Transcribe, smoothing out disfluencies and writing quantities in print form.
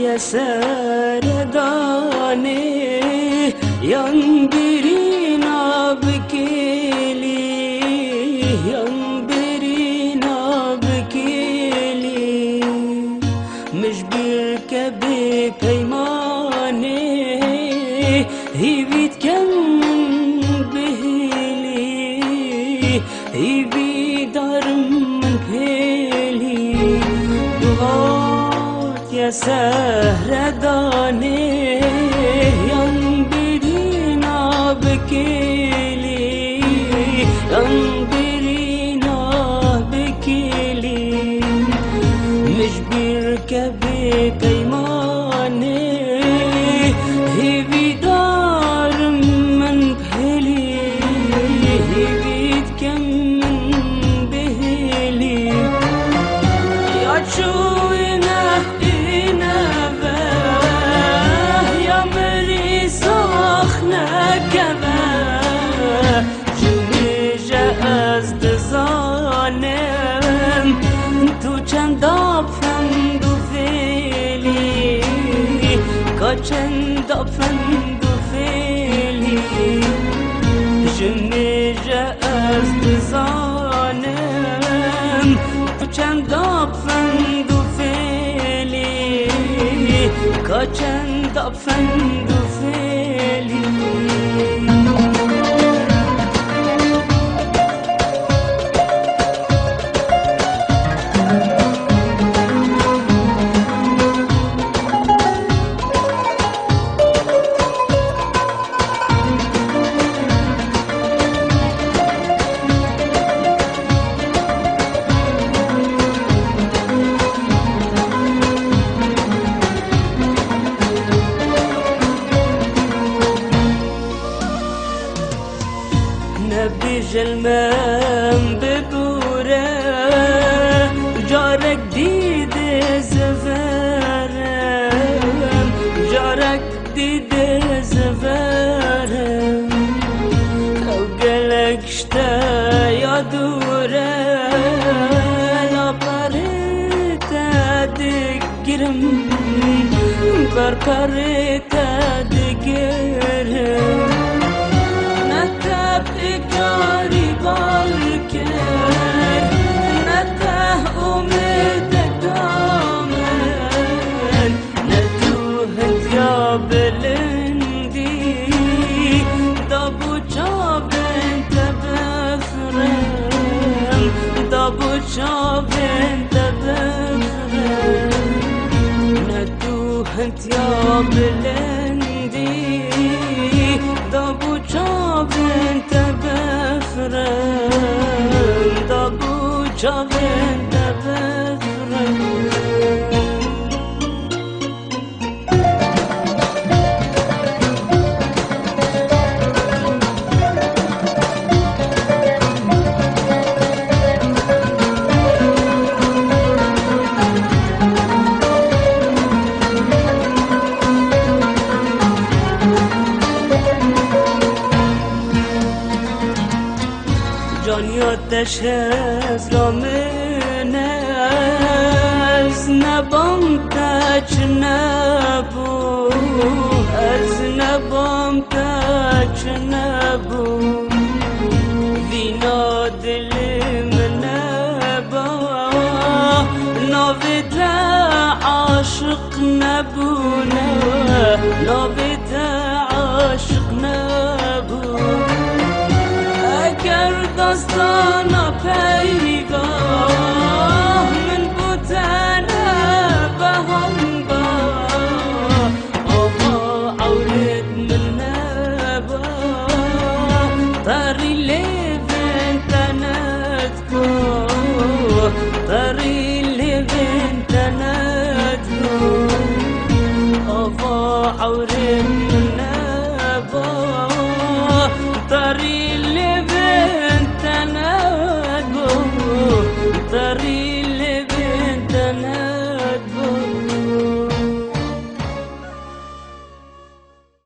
يا سرداني ينبرينا بكيلي ينبرينا بكيلي مش بيركب بيماني هي بيتكلم بهلي هي بيدار من بهلي دغات يا سهرداني ينبرينا بكيلي ينبرينا بكيلي مش بيركب بيماني هي بيدار من بهلي هي بيتكمن بهلي يا تشوينا إنا باه يا مري سخنا كبا جمي جاز دزانم تو چند فندو فيلي كچند فندو فيلي جمي جاز دزانم تو چند فندو فيلي كچند فندو فيلي بجلمم ببوره جارك ديد زفرم جارك ديد زفرم او قلق شتا يا دوره لا بريتا دقرم برقريتا دقرم إكاري بالكر نته أمدك دامن نتوهت يا بلندي دابو جابن تبفرم دابو جابن تبفرم نتوهت يا بلندي دابو جابن تبفرم دابو جابن تبفرم جانیاتش از را منه از نبام تاچ نبو از نبام تاچ نبو وینا دل من با ناوید عاشق نبونه ناوید عاشق نبو اگر داستانا پیگاه من بودنه به هم با آما عورد من نبا تاری